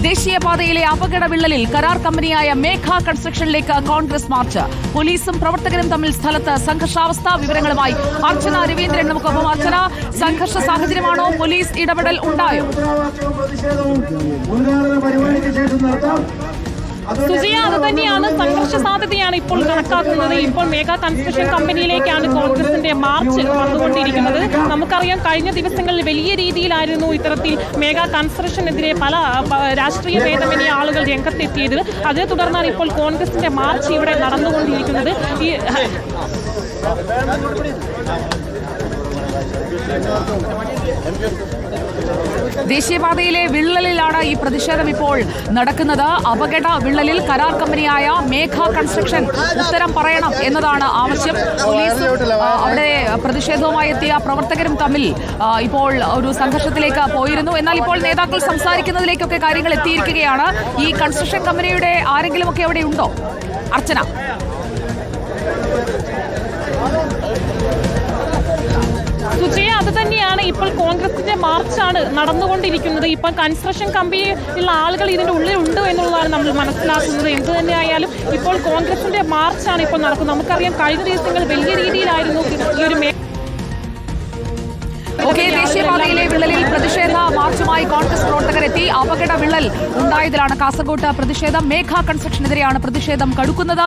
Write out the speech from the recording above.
ദേശീയപാതയിലെ അപകട വിള്ളലിൽ കരാർ കമ്പനിയായ മേഘ കൺസ്ട്രക്ഷനിലേക്ക് കോൺഗ്രസ് മാർച്ച്. പോലീസും പ്രവർത്തകരും തമ്മിൽ സ്ഥലത്ത് സംഘർഷാവസ്ഥ. വിവരങ്ങളുമായി അർച്ചന രവീന്ദ്രൻ നമുക്കൊപ്പം. അർച്ചന, സംഘർഷ സാഹചര്യമാണോ? പോലീസ് ഇടപെടൽ ഉണ്ടായോ? സുജിയ, അത് തന്നെയാണ്. സംഘർഷ സാധ്യതയാണ് ഇപ്പോൾ കണക്കാക്കുന്നത്. ഇപ്പോൾ മേഘ കൺസ്ട്രക്ഷൻ കമ്പനിയിലേക്കാണ് കോൺഗ്രസിന്റെ മാർച്ച് വന്നുകൊണ്ടിരിക്കുന്നത്. നമുക്കറിയാം, കഴിഞ്ഞ ദിവസങ്ങളിൽ വലിയ രീതിയിലായിരുന്നു ഇത്തരത്തിൽ മേഘ കൺസ്ട്രക്ഷനെതിരെ പല രാഷ്ട്രീയ ഭേദമന്യേ ആളുകൾ രംഗത്തെത്തിയത്. അതിനെ തുടർന്നാണ് ഇപ്പോൾ കോൺഗ്രസിന്റെ മാർച്ച് ഇവിടെ നടന്നുകൊണ്ടിരിക്കുന്നത്. ദേശീയപാതയിലെ വിള്ളലിലാണ് ഈ പ്രതിഷേധം ഇപ്പോൾ നടക്കുന്നത്. അപകട വിള്ളലിൽ കരാർ കമ്പനിയായ മേഘ കൺസ്ട്രക്ഷൻ ഉത്തരം പറയണം എന്നതാണ് ആവശ്യം. പോലീസും അവിടെ പ്രതിഷേധവുമായി എത്തിയ പ്രവർത്തകരും തമ്മിൽ ഇപ്പോൾ ഒരു സംഘർഷത്തിലേക്ക് പോയിരുന്നു. എന്നാൽ ഇപ്പോൾ നേതാക്കൾ സംസാരിക്കുന്നതിലേക്കൊക്കെ കാര്യങ്ങൾ എത്തിയിരിക്കുകയാണ്. ഈ കൺസ്ട്രക്ഷൻ കമ്പനിയുടെ ആരെങ്കിലുമൊക്കെ അവിടെ ഉണ്ടോ അർച്ചന? സുജയ, അത് തന്നെയാണ്. ഇപ്പോൾ കോൺഗ്രസിന്റെ മാർച്ചാണ് നടന്നുകൊണ്ടിരിക്കുന്നത്. ഇപ്പം കൺസ്ട്രക്ഷൻ കമ്പനിയിലുള്ള ആളുകൾ ഇതിന്റെ ഉള്ളിൽ ഉണ്ട് എന്നുള്ളതാണ് നമ്മൾ മനസ്സിലാക്കുന്നത്. എന്ത് തന്നെയായാലും ഇപ്പോൾ കോൺഗ്രസിന്റെ മാർച്ചാണ് ഇപ്പോൾ നടക്കുന്നത്. നമുക്കറിയാം, കഴിഞ്ഞ ദിവസങ്ങൾ വലിയ രീതിയിലായിരുന്നു ഈ ഒരു ദേശീയപാതയിലെ വിള്ളലിൽ പ്രതിഷേധ മാർച്ചുമായി കോൺഗ്രസ് പ്രവർത്തകരെത്തി. അപകട വിള്ളൽ ഉണ്ടായതിലാണ് കാസർകോട്ട് പ്രതിഷേധം. മേഘ കൺസ്ട്രക്ഷനെതിരെയാണ് പ്രതിഷേധം കടുക്കുന്നത്.